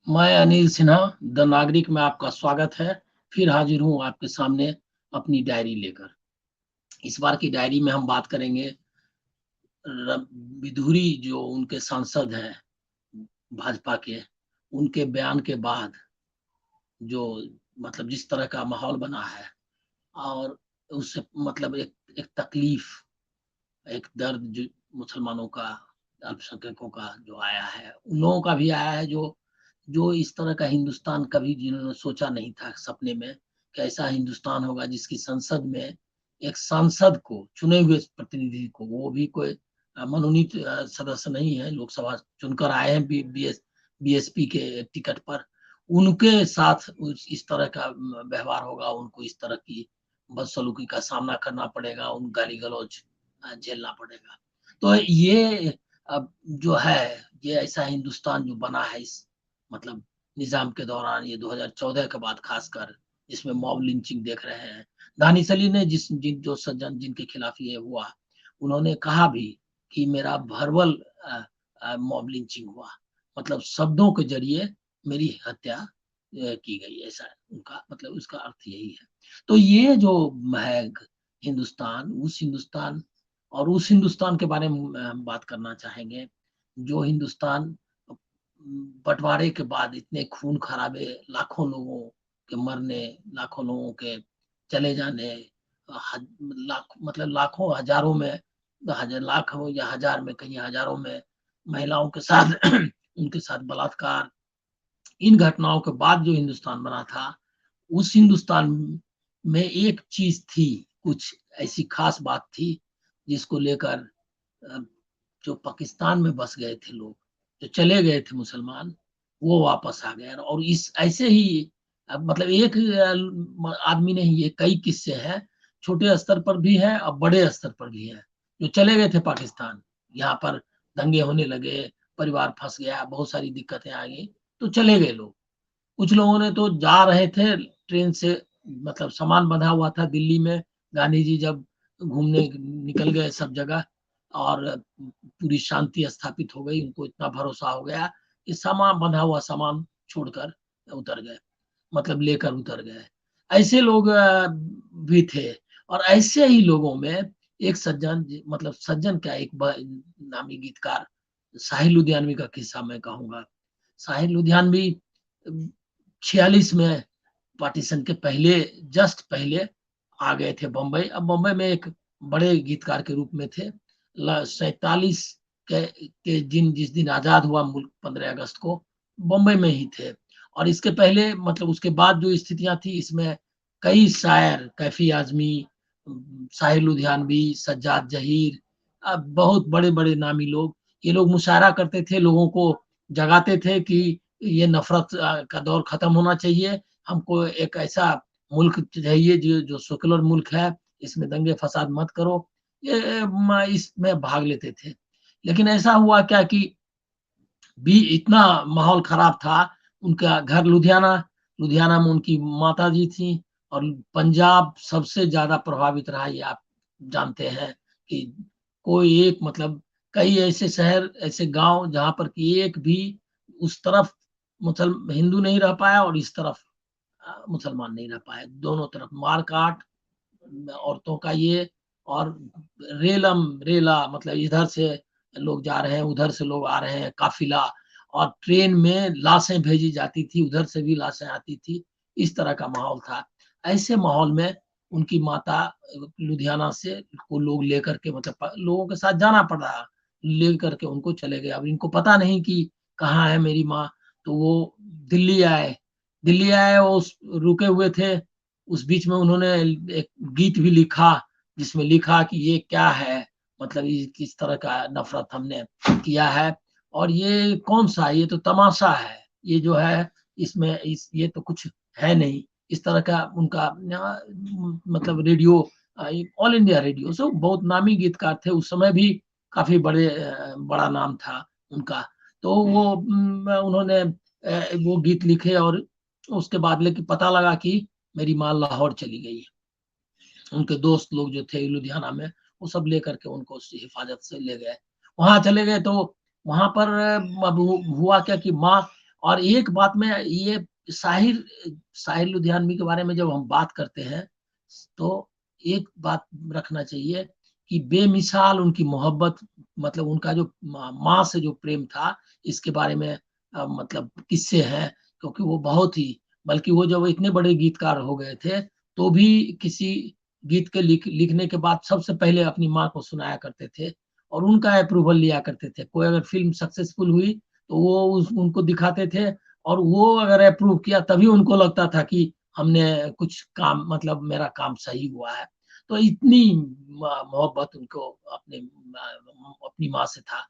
मैं अनिल सिन्हा द नागरिक में आपका स्वागत है। फिर हाजिर हूँ आपके सामने अपनी डायरी लेकर। इस बार की डायरी में हम बात करेंगे विधुरी जो उनके सांसद हैं भाजपा के, उनके बयान के बाद जो मतलब जिस तरह का माहौल बना है, और उससे मतलब एक तकलीफ, एक दर्द जो मुसलमानों का, अल्पसंख्यकों का जो आया है, उन लोगों का भी आया है जो जो इस तरह का हिंदुस्तान कभी जिन्होंने सोचा नहीं था सपने में कि ऐसा हिंदुस्तान होगा जिसकी संसद में एक सांसद को, चुने हुए प्रतिनिधि को, वो भी कोई मनोनीत सदस्य नहीं है, लोकसभा चुनकर आए हैं बीएसपी के टिकट पर, उनके साथ इस तरह का व्यवहार होगा, उनको इस तरह की बदसलूकी का सामना करना पड़ेगा, उन गाली गलौज झेलना पड़ेगा। तो ये अब जो है, ये ऐसा हिंदुस्तान जो बना है इस मतलब निजाम के दौरान, ये 2014 के बाद खासकर, जिसमें मॉब लिंचिंग देख रहे हैं। दानिश अली ने जो सज्जन जिनके खिलाफ ये हुआ, उन्होंने कहा भी कि मेरा वर्बल मॉब लिंचिंग हुआ, मतलब शब्दों के जरिए मेरी हत्या की गई, ऐसा उनका मतलब, उसका अर्थ यही है। तो ये जो है हिंदुस्तान, उस हिंदुस्तान, और उस हिंदुस्तान के बारे में हम बात करना चाहेंगे जो हिंदुस्तान बंटवारे के बाद इतने खून खराबे, लाखों लोगों के मरने, लाखों लोगों के चले जाने, लाख मतलब लाखों हजारों में, हजार लाख हो या हजार में, कहीं हजारों में महिलाओं के साथ उनके साथ बलात्कार, इन घटनाओं के बाद जो हिंदुस्तान बना था, उस हिंदुस्तान में एक चीज थी, कुछ ऐसी खास बात थी जिसको लेकर जो पाकिस्तान में बस गए थे लोग, जो चले गए थे मुसलमान, वो वापस आ गए। और इस ऐसे ही मतलब एक आदमी नहीं, ये कई किस्से हैं, छोटे स्तर पर भी है और बड़े स्तर पर भी है। जो चले गए थे पाकिस्तान, यहाँ पर दंगे होने लगे, परिवार फंस गया, बहुत सारी दिक्कतें आ गई, तो चले गए लोग। कुछ लोगों ने तो जा रहे थे ट्रेन से, मतलब सामान बंधा हुआ था दिल्ली में, गांधी जी जब घूमने निकल गए सब जगह, और पूरी शांति स्थापित हो गई, उनको इतना भरोसा हो गया कि सामान बंधा हुआ सामान छोड़कर उतर गए, मतलब लेकर उतर गए। ऐसे लोग भी थे। और ऐसे ही लोगों में एक सज्जन, मतलब सज्जन क्या, एक नामी गीतकार साहिल लुधियानवी का किस्सा मैं कहूंगा। साहिल लुधियानवी 46 में, पार्टीशन के पहले, जस्ट पहले आ गए थे बम्बई। अब बम्बई में एक बड़े गीतकार के रूप में थे। 47 के जिस दिन आजाद हुआ मुल्क, 15 अगस्त को, बम्बई में ही थे। और इसके पहले मतलब उसके बाद जो स्थितियां थी, इसमें कई शायर, कैफी आजमी, साहिर लुधियानवी, सज्जाद जहीर, बहुत बड़े बड़े नामी लोग, ये लोग मुशायरा करते थे, लोगों को जगाते थे कि ये नफरत का दौर खत्म होना चाहिए, हमको एक ऐसा मुल्क चाहिए जो सेकुलर मुल्क है, इसमें दंगे फसाद मत करो। ये इसमें भाग लेते थे। लेकिन ऐसा हुआ क्या कि भी इतना माहौल खराब था। उनका घर लुधियाना, लुधियाना में उनकी माता जी थी। और पंजाब सबसे ज्यादा प्रभावित रहा, ये आप जानते हैं कि कोई एक मतलब कई ऐसे शहर, ऐसे गांव जहां पर कि एक भी उस तरफ मुसल हिंदू नहीं रह पाया, और इस तरफ मुसलमान नहीं रह पाए, दोनों तरफ मार काट, औरतों का ये, और रेलम रेला, मतलब इधर से लोग जा रहे हैं, उधर से लोग आ रहे हैं, काफिला, और ट्रेन में लाशें भेजी जाती थी, उधर से भी लाशें आती थी, इस तरह का माहौल था। ऐसे माहौल में उनकी माता लुधियाना से को लोग लेकर के, मतलब लोगों के साथ जाना पड़ रहा, लेकर के उनको चले गए। अब इनको पता नहीं कि कहाँ है मेरी माँ। तो वो दिल्ली आए, दिल्ली आए, वो रुके हुए थे। उस बीच में उन्होंने एक गीत भी लिखा, जिसमें लिखा कि ये क्या है, मतलब किस तरह का नफरत हमने किया है, और ये कौन सा, ये तो तमाशा है, ये जो है इसमें ये तो कुछ है नहीं, इस तरह का उनका मतलब रेडियो, ऑल इंडिया रेडियो से, बहुत नामी गीतकार थे उस समय भी, काफी बड़ा नाम था उनका। तो वो उन्होंने वो गीत लिखे, और उसके बाद लेके पता लगा कि मेरी माँ लाहौर चली गई है। उनके दोस्त लोग जो थे लुधियाना में, वो सब लेकर के उनको हिफाजत से ले गए, वहां चले गए। तो वहां पर अब हुआ क्या कि माँ और एक बात में ये साहिर साहिर लुधियानवी के बारे में जब हम बात करते हैं तो एक बात रखना चाहिए कि बेमिसाल उनकी मोहब्बत, मतलब उनका जो माँ से जो प्रेम था, इसके बारे में मतलब किस्से हैं, क्योंकि वो बहुत ही, बल्कि वो जब इतने बड़े गीतकार हो गए थे तो भी किसी गीत के लिखने के बाद सबसे पहले अपनी माँ को सुनाया करते थे और उनका अप्रूवल लिया करते थे। कोई अगर फिल्म सक्सेसफुल हुई तो वो उनको दिखाते थे और वो अगर अप्रूव किया तभी उनको लगता था कि हमने कुछ काम, मतलब मेरा काम सही हुआ है। तो इतनी मोहब्बत उनको अपनी माँ से था।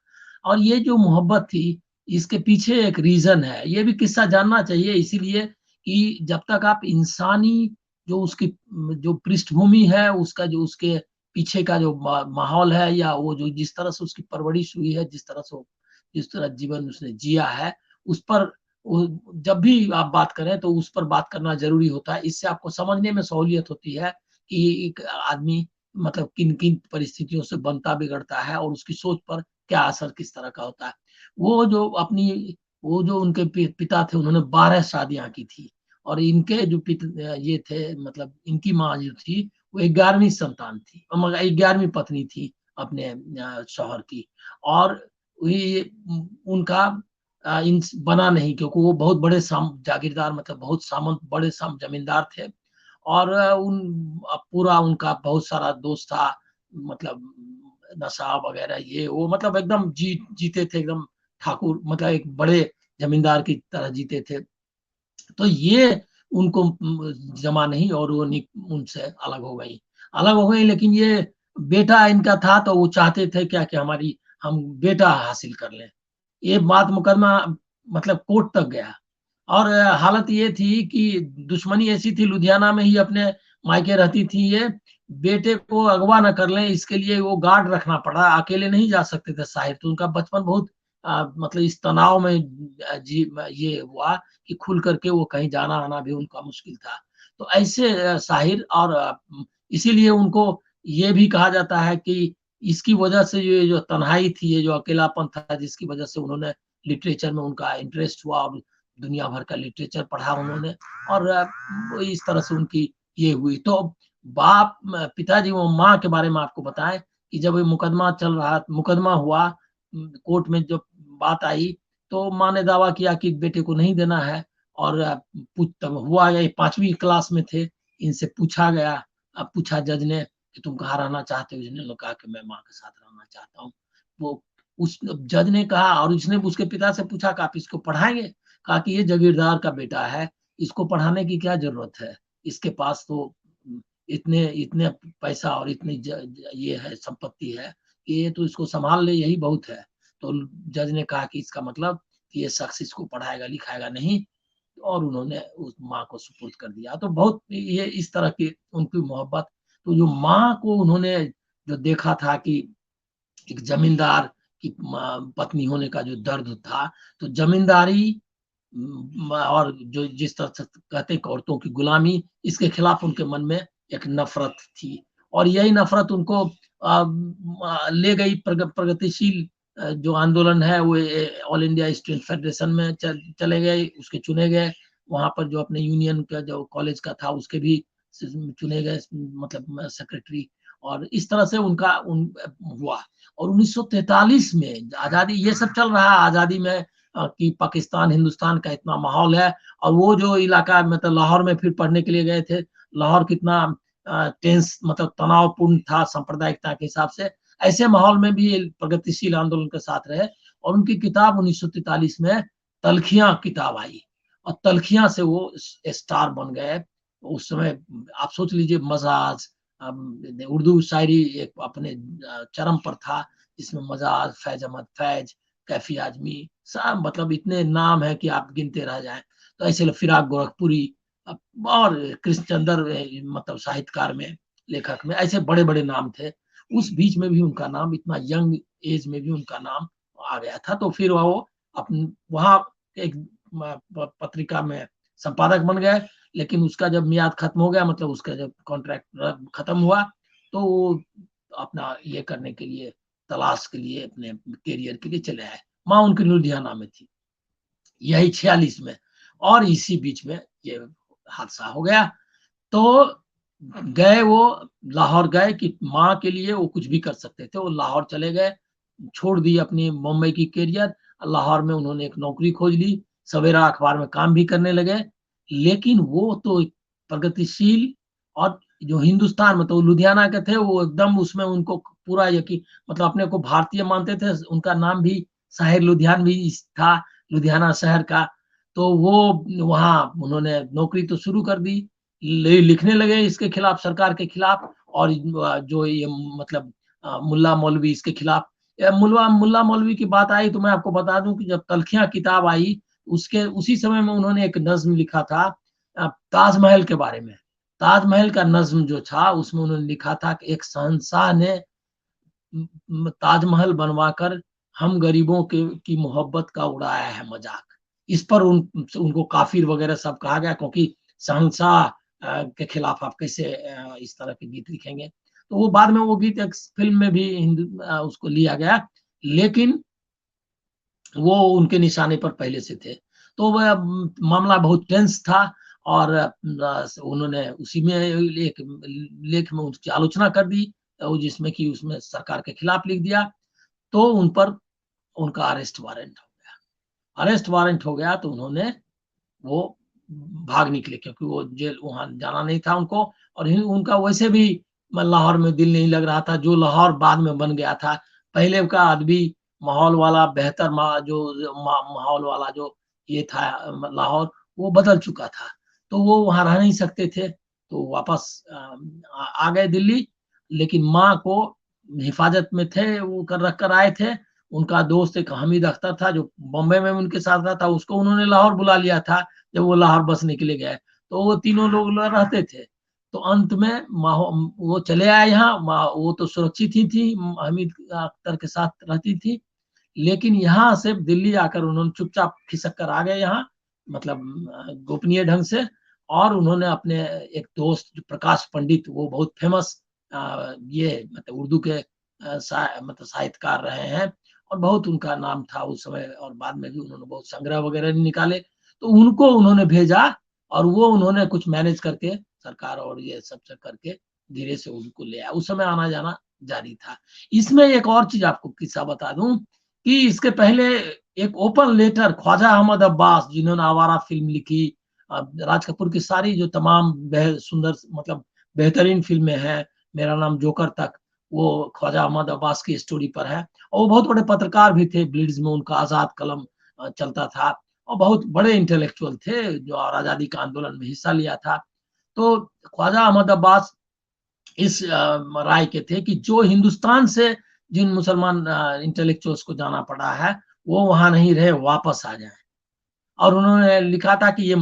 और ये जो मोहब्बत थी, इसके पीछे एक रीजन है, ये भी किस्सा जानना चाहिए, इसीलिए कि जब तक आप इंसानी जो उसकी जो पृष्ठभूमि है, उसका जो उसके पीछे का जो माहौल है, या वो जो जिस तरह से उसकी परवरिश हुई है, जिस तरह जीवन उसने जिया है, उस पर जब भी आप बात करें तो उस पर बात करना जरूरी होता है। इससे आपको समझने में सहूलियत होती है कि एक आदमी मतलब किन किन परिस्थितियों से बनता बिगड़ता है और उसकी सोच पर क्या असर किस तरह का होता है। वो जो अपनी वो जो उनके पिता थे, उन्होंने 12 शादियां की थी और इनके जो ये थे, मतलब इनकी माँ जो थी वो 11वीं संतान थी, मगर 11वीं पत्नी थी अपने शौहर की। और ये उनका इन बना नहीं, क्योंकि वो बहुत बड़े जागीरदार, मतलब बहुत सामंत, बड़े जमींदार थे। और पूरा उनका बहुत सारा दोस्त था, मतलब नशा वगैरह ये वो, मतलब एकदम जीते थे एकदम ठाकुर, मतलब एक बड़े जमींदार की तरह जीते थे। तो ये उनको जमा नहीं और वो उनसे अलग हो गई। लेकिन ये बेटा इनका था तो वो चाहते थे क्या कि हमारी हम बेटा हासिल कर लें। ये बात मुकदमा मतलब कोर्ट तक गया। और हालत ये थी कि दुश्मनी ऐसी थी, लुधियाना में ही अपने मायके रहती थी ये, बेटे को अगवा न कर लें इसके लिए वो गार्ड रखना पड़ा, अकेले नहीं जा सकते थे साहिर। तो उनका बचपन बहुत मतलब इस तनाव में जी ये हुआ कि खुल करके वो कहीं जाना आना भी उनका मुश्किल था। तो ऐसे साहिर, और इसीलिए उनको ये भी कहा जाता है कि इसकी वजह से ये जो तन्हाई थी, ये जो अकेलापन था, जिसकी वजह से उन्होंने लिटरेचर में उनका इंटरेस्ट हुआ और दुनिया भर का लिटरेचर पढ़ा उन्होंने। और इस तरह से उनकी ये हुई। तो पिताजी वो माँ के बारे में आपको बताएं कि जब ये मुकदमा हुआ कोर्ट में, जब बात आई तो माँ ने दावा किया कि बेटे को नहीं देना है। और तब हुआ, ये 5वीं क्लास में थे, इनसे पूछा गया, पूछा जज ने कि तुम कहाँ रहना चाहते हो, इसने कहा कि मैं माँ के साथ रहना चाहता हूँ। वो उस जज ने कहा, और उसने उसके पिता से पूछा कि आप इसको पढ़ाएंगे? कहा कि ये जागीरदार का बेटा है, इसको पढ़ाने की क्या जरूरत है, इसके पास तो इतने इतने पैसा और इतनी ये है, संपत्ति है कि ये तो इसको संभाल ले, यही बहुत है। तो जज ने कहा कि इसका मतलब कि ये शख्स इसको पढ़ाएगा लिखाएगा नहीं, और उन्होंने उस माँ को सुपुर्द कर दिया। तो बहुत ये इस तरह की उनकी मोहब्बत। तो जो माँ को उन्होंने जो देखा था कि एक जमींदार की पत्नी होने का जो दर्द था, तो जमींदारी और जो जिस तरह से कहते हैं औरतों की गुलामी, इसके खिलाफ उनके मन में एक नफरत थी। और यही नफरत उनको ले गई प्रगतिशील जो आंदोलन है वो ऑल इंडिया स्टूडेंट फेडरेशन में चले गए, उसके चुने गए। वहां पर जो अपने यूनियन का जो कॉलेज का था उसके भी चुने गए, मतलब सेक्रेटरी। और इस तरह से उनका हुआ। और 1943 में आजादी, ये सब चल रहा है आजादी में कि पाकिस्तान हिंदुस्तान का इतना माहौल है। और वो जो इलाका, मतलब लाहौर में फिर पढ़ने के लिए गए थे, लाहौर कितना टेंस, मतलब तनावपूर्ण था सांप्रदायिकता के हिसाब से। ऐसे माहौल में भी प्रगतिशील आंदोलन के साथ रहे। और उनकी किताब 1943 में तलखियां किताब आई, और तलखियां से वो स्टार बन गए उस समय। आप सोच लीजिए, मजाज, उर्दू शायरी एक अपने चरम पर था, इसमें मजाज, फैज अहमद फैज, कैफी आजमी, सब मतलब इतने नाम है कि आप गिनते रह जाएं। तो ऐसे फिराक गोरखपुरी और कृष्णचंद्र, मतलब साहित्यकार में, लेखक में, ऐसे बड़े बड़े नाम थे। उस बीच में भी उनका नाम, इतना यंग एज में भी उनका नाम आ गया था। तो फिर वो अपन वहां एक पत्रिका में संपादक बन गए। लेकिन उसका जब मियाद खत्म हो गया, मतलब उसका जब कॉन्ट्रैक्ट खत्म हुआ, तो वो अपना ये करने के लिए, तलाश के लिए, अपने कैरियर के लिए चले आए। माँ उनकी लुधियाना में थी। यही 46 में। और इसी बीच में ये हादसा हो गया। तो गए वो लाहौर गए कि माँ के लिए वो कुछ भी कर सकते थे। वो लाहौर चले गए, छोड़ दी अपनी मुंबई की करियर। लाहौर में उन्होंने एक नौकरी खोज ली, सवेरा अखबार में काम भी करने लगे। लेकिन वो तो प्रगतिशील, और जो हिंदुस्तान में तो लुधियाना के थे, वो एकदम उसमें उनको पूरा यकीन, मतलब अपने को भारतीय मानते थे। उनका नाम भी साहिर लुधियानवी था, लुधियाना शहर का। तो वो वहाँ उन्होंने नौकरी तो शुरू कर दी, लिखने लगे इसके खिलाफ, सरकार के खिलाफ। और जो ये मतलब मुल्ला मौलवी इसके खिलाफ। मुल्ला मुल्ला मौलवी की बात आई तो मैं आपको बता दूं कि जब तलखियां किताब आई, उसके उसी समय में उन्होंने एक नज्म लिखा था ताजमहल के बारे में। ताजमहल का नज्म जो था उसमें उन्होंने लिखा था कि एक शहंशाह ने ताजमहल बनवाकर हम गरीबों के की मोहब्बत का उड़ाया है मजाक। इस पर उनको काफिर वगैरह सब कहा गया, क्योंकि शहंशाह के खिलाफ आप कैसे इस तरह के गीत लिखेंगे। तो वो बाद में वो गीत एक फिल्म में भी उसको लिया गया। लेकिन वो उनके निशाने पर पहले से थे। तो वह मामला बहुत टेंस था। और उन्होंने उसी में एक लेख में उसकी आलोचना कर दी, जिसमें कि उसमें सरकार के खिलाफ लिख दिया। तो उन पर उनका अरेस्ट वारंट हो गया। तो उन्होंने वो भाग निकले, क्योंकि वो जेल वहां जाना नहीं था उनको। और उनका वैसे भी लाहौर में दिल नहीं लग रहा था, जो लाहौर बाद में बन गया था। पहले का अदबी माहौल वाला बेहतर माहौल वाला जो ये था लाहौर, वो बदल चुका था। तो वो वहां रह नहीं सकते थे, तो वापस आ गए दिल्ली। लेकिन माँ को हिफाजत में थे, वो कर रख कर आए थे। उनका दोस्त एक हामिद अख्तर था जो बॉम्बे में उनके साथ रहा था, उसको उन्होंने लाहौर बुला लिया था जब वो लाहौर बसने के लिए गए। तो वो तीनों लोग रहते थे। तो अंत में वो चले आए यहाँ। वो तो सुरक्षित ही थी, हामिद अख्तर के साथ रहती थी। लेकिन यहाँ से दिल्ली आकर उन्होंने चुपचाप खिसक कर आ गए यहाँ, मतलब गोपनीय ढंग से। और उन्होंने अपने एक दोस्त जो प्रकाश पंडित, वो बहुत फेमस ये मतलब उर्दू के मतलब साहित्यकार रहे हैं, और बहुत उनका नाम था उस समय। और बाद में भी उन्होंने बहुत संग्रह वगैरह निकाले। तो उनको उन्होंने भेजा, और वो उन्होंने कुछ मैनेज करके सरकार और ये सब से करके धीरे से उनको ले आया। उस समय आना जाना जारी था। इसमें एक और चीज आपको किस्सा बता दूं कि इसके पहले एक ओपन लेटर ख्वाजा अहमद अब्बास, जिन्होंने आवारा फिल्म लिखी, राज कपूर की सारी जो तमाम सुंदर मतलब बेहतरीन फिल्में हैं, मेरा नाम जोकर तक, वो ख्वाजा अहमद अब्बास की स्टोरी पर है। और वो बहुत बड़े पत्रकार भी थे, ब्लिड्स में उनका आजाद कलम चलता था। और बहुत बड़े इंटेलेक्चुअल थे जो आजादी का आंदोलन में हिस्सा लिया था। तो ख्वाजा अहमद अब्बास इस राय के थे कि जो हिंदुस्तान से जिन मुसलमान इंटेलेक्चुअल्स को जाना पड़ा है, वो वहां नहीं रहे, वापस आ जाए। और उन्होंने लिखा था कि ये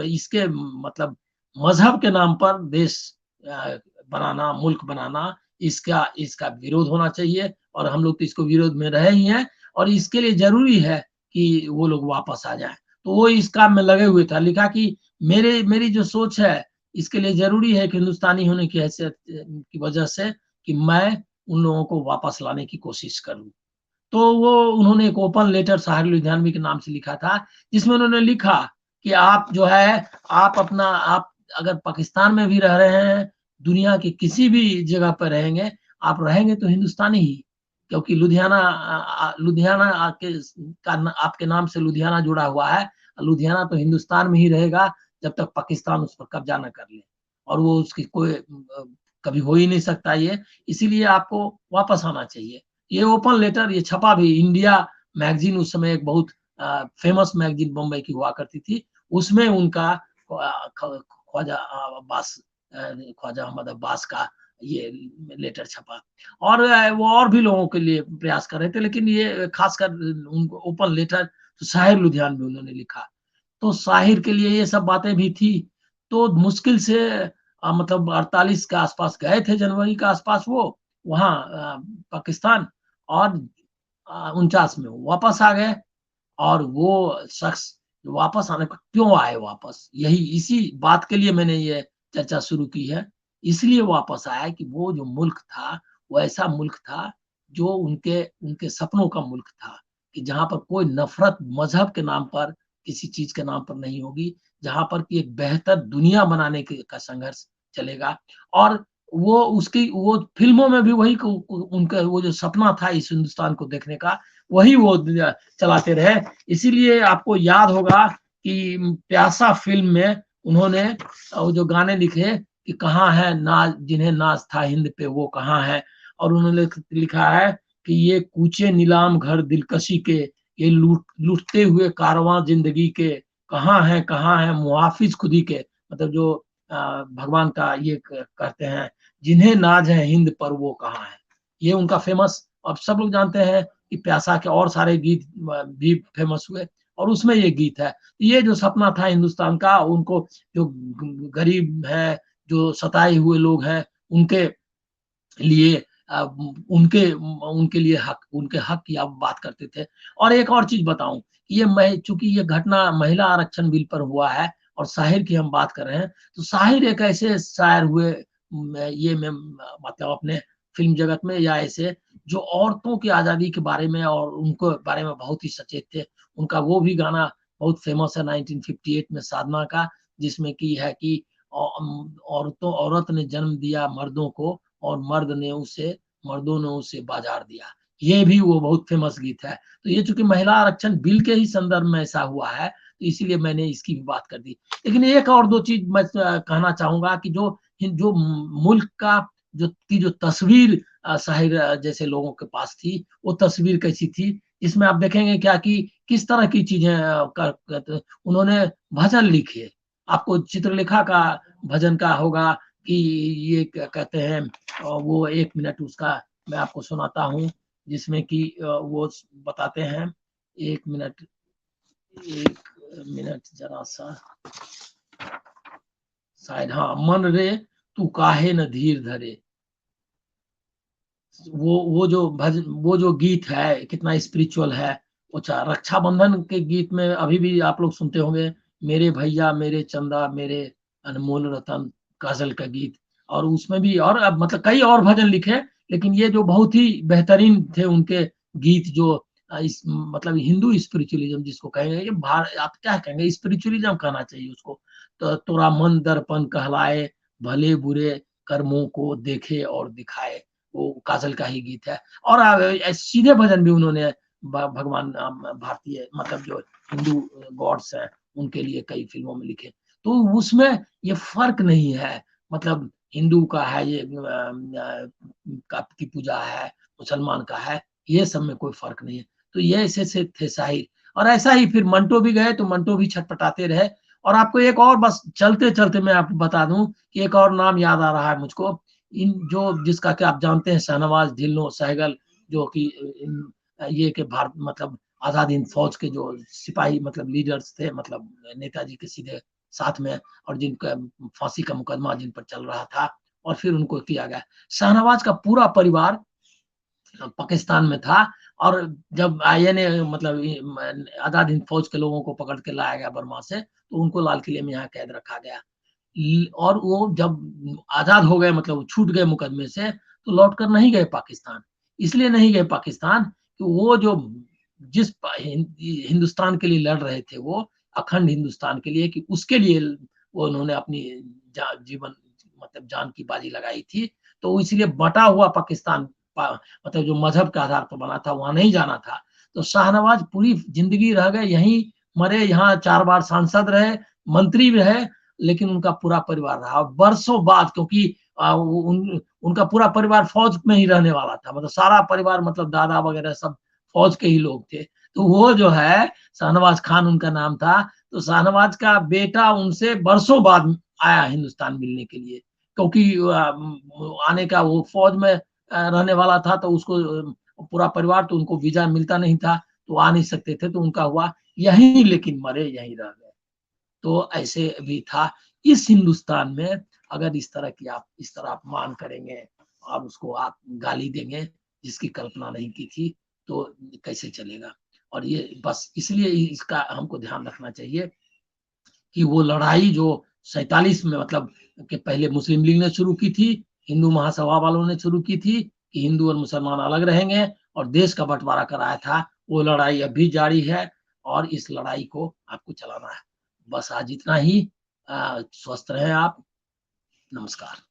इसके मतलब मजहब के नाम पर देश बनाना, मुल्क बनाना, इसका इसका विरोध होना चाहिए। और हम लोग तो इसको विरोध में रहे ही हैं, और इसके लिए जरूरी है कि वो लोग वापस आ जाए। तो वो इस काम में लगे हुए था। लिखा कि मेरी जो सोच है, इसके लिए जरूरी है कि हिंदुस्तानी होने की हैसियत की वजह से कि मैं उन लोगों को वापस लाने की कोशिश करूं। तो वो उन्होंने एक ओपन लेटर साहिर लुधियानवी के नाम से लिखा था, जिसमें उन्होंने लिखा कि आप जो है, आप अगर पाकिस्तान में भी रह रहे हैं, दुनिया के किसी भी जगह पर रहेंगे, आप रहेंगे तो हिंदुस्तानी ही। क्योंकि लुधियाना आपके नाम से लुधियाना जुड़ा हुआ है। लुधियाना तो हिंदुस्तान में ही रहेगा जब तक पाकिस्तान उस पर कब्जा न कर ले। और वो उसकी कोई कभी हो ही नहीं सकता ये। इसीलिए आपको वापस आना चाहिए। ये ओपन लेटर ये छपा भी, इंडिया मैगजीन उस समय एक बहुत फेमस मैगजीन बम्बई की हुआ करती थी, उसमें उनका ख्वाजा अब्बास ख्वाजा अहमद अब्बास का ये लेटर छपा। और वो और भी लोगों के लिए प्रयास कर रहे थे, लेकिन ये खासकर उनको ओपन लेटर तो साहिर लुधियान में उन्होंने लिखा। तो साहिर के लिए ये सब बातें भी थी। तो मुश्किल से मतलब 48 के आसपास गए थे, जनवरी के आसपास वो वहाँ पाकिस्तान। और 49 में वापस आ गए। और वो शख्स जो वापस आने को क्यों आए, वापस यही इसी बात के लिए मैंने ये चर्चा शुरू की है। इसलिए वापस आया कि वो जो मुल्क था, वो ऐसा मुल्क था जो उनके उनके सपनों का मुल्क था, कि जहां पर कोई नफरत मजहब के नाम पर किसी चीज के नाम पर नहीं होगी, जहां पर कि एक बेहतर दुनिया बनाने का संघर्ष चलेगा। और वो फिल्मों में भी वही उनका वो जो सपना था इस हिंदुस्तान को देखने का, वही वो चलाते रहे। इसीलिए आपको याद होगा कि प्यासा फिल्म में उन्होंने जो गाने लिखे कि कहाँ है नाज जिन्हें नाज था हिंद पे वो कहाँ है, और उन्होंने लिखा है कि ये कूचे नीलाम घर दिलकशी के, ये लूटते हुए कारवां जिंदगी के, कहाँ है मुहाफिज खुदी के, मतलब जो भगवान का ये कहते हैं, जिन्हें नाज है हिंद पर वो कहाँ है। ये उनका फेमस, अब सब लोग जानते हैं कि प्यासा के और सारे गीत भी फेमस हुए, और उसमें ये गीत है। ये जो सपना था हिंदुस्तान का, उनको जो गरीब है, जो सताए हुए लोग हैं, उनके लिए उनके उनके लिए उनके हक की आप बात करते थे। और एक और चीज बताऊं, ये चूंकि ये घटना महिला आरक्षण बिल पर हुआ है और शाहिर की हम बात कर रहे हैं, तो शाहिर एक ऐसे शायर हुए ये में मतलब अपने फिल्म जगत में, या ऐसे जो औरतों की आजादी के बारे में और उनको बारे में बहुत ही सचेत थे। उनका वो भी गाना बहुत फेमस है 1958 में साधना का, जिसमें की है कि औरत ने जन्म दिया मर्दों को और मर्दों ने उसे बाजार दिया। ये भी वो बहुत फेमस गीत है। तो ये चूंकि महिला आरक्षण बिल के ही संदर्भ में ऐसा हुआ है, तो इसीलिए मैंने इसकी भी बात कर दी। लेकिन एक और दो चीज मैं कहना चाहूंगा कि जो जो मुल्क का जो तस्वीर शाहिर जैसे लोगों के पास थी, वो तस्वीर कैसी थी, इसमें आप देखेंगे क्या कि किस तरह की चीजें उन्होंने भजन लिखे। आपको चित्रलेखा का भजन का होगा कि ये कहते हैं, वो 1 मिनट उसका मैं आपको सुनाता हूँ, जिसमें कि वो बताते हैं। 1 मिनट, 1 मिनट जरा सा, शायद हाँ, मन रे तू काहे न धीर धरे। वो जो गीत है कितना स्पिरिचुअल है। अच्छा, रक्षाबंधन के गीत में अभी भी आप लोग सुनते होंगे, मेरे भैया मेरे चंदा मेरे अनमोल रतन, काजल का गीत। और उसमें भी और अब मतलब कई और भजन लिखे, लेकिन ये जो बहुत ही बेहतरीन थे उनके गीत, जो इस मतलब हिंदू स्पिरिचुअलिज्म जिसको कहेंगे, ये आप क्या कहेंगे, स्पिरिचुअलिज्म कहना चाहिए उसको। तो तोरा मन दर्पण कहलाए, भले बुरे कर्मों को देखे और दिखाए, वो काजल का ही गीत है। और सीधे भजन भी उन्होंने भगवान भारतीय मतलब जो हिंदू गॉड्स हैं उनके लिए कई फिल्मों में लिखे। तो उसमें ये फर्क नहीं है, मतलब हिंदू का है ये की पूजा है, मुसलमान का है, ये सब में कोई फर्क नहीं है। तो ये ऐसे से थे शाहिर। और ऐसा ही फिर मंटो भी गए तो मंटो भी छटपटाते रहे। और आपको एक और बस चलते चलते मैं आपको बता दूं कि एक और नाम याद आ रहा है मुझको, इन जो जिसका कि आप जानते हैं, शाहनवाज ढिल्लों सहगल, जो कि ये के भारत मतलब आजाद हिंद फौज के जो सिपाही मतलब लीडर्स थे, मतलब नेताजी के सीधे साथ में, और जिनका फांसी का मुकदमा जिन पर चल रहा था, और फिर उनको किया गया। शाहनवाज का पूरा परिवार पाकिस्तान में था, और जब आईएनए मतलब आजाद हिंद फौज के लोगों को पकड़ के लाया गया बर्मा से, तो उनको लाल किले में यहाँ कैद रखा गया। और वो जब आजाद हो गए, मतलब छूट गए मुकदमे से, तो लौट कर नहीं गए पाकिस्तान। इसलिए नहीं गए पाकिस्तान कि वो जो जिस हिंदुस्तान के लिए लड़ रहे थे, वो अखंड हिंदुस्तान के लिए, कि उसके लिए वो उन्होंने अपनी जीवन मतलब जान की बाजी लगाई थी। तो इसलिए बटा हुआ पाकिस्तान मतलब जो मजहब के आधार पर बना था, वहां नहीं जाना था। तो शाहनवाज पूरी जिंदगी रह गए यहीं, मरे यहाँ, 4 बार सांसद रहे, मंत्री भी रहे, लेकिन उनका पूरा परिवार रहा। और बरसों बाद, क्योंकि उनका पूरा परिवार फौज में ही रहने वाला था, मतलब सारा परिवार, मतलब दादा वगैरह सब फौज के ही लोग थे। तो वो जो है शाहनवाज खान उनका नाम था। तो शाहनवाज का बेटा उनसे बरसों बाद आया हिंदुस्तान मिलने के लिए, क्योंकि आने का वो फौज में रहने वाला था, तो उसको पूरा परिवार, तो उनको वीजा मिलता नहीं था, तो आ नहीं सकते थे, तो उनका हुआ यहीं, लेकिन मरे यहीं रह गए। तो ऐसे भी था। इस हिंदुस्तान में अगर इस तरह आप मान करेंगे और उसको आप गाली देंगे जिसकी कल्पना नहीं की थी, तो कैसे चलेगा। और ये बस इसलिए इसका हमको ध्यान रखना चाहिए कि वो लड़ाई जो 47 में मतलब कि पहले मुस्लिम लीग ने शुरू की थी, हिंदू महासभा वालों ने शुरू की थी कि हिंदू और मुसलमान अलग रहेंगे और देश का बंटवारा कराया था, वो लड़ाई अब भी जारी है। और इस लड़ाई को आपको चलाना है। बस आज इतना ही। स्वस्थ रहें आप। नमस्कार।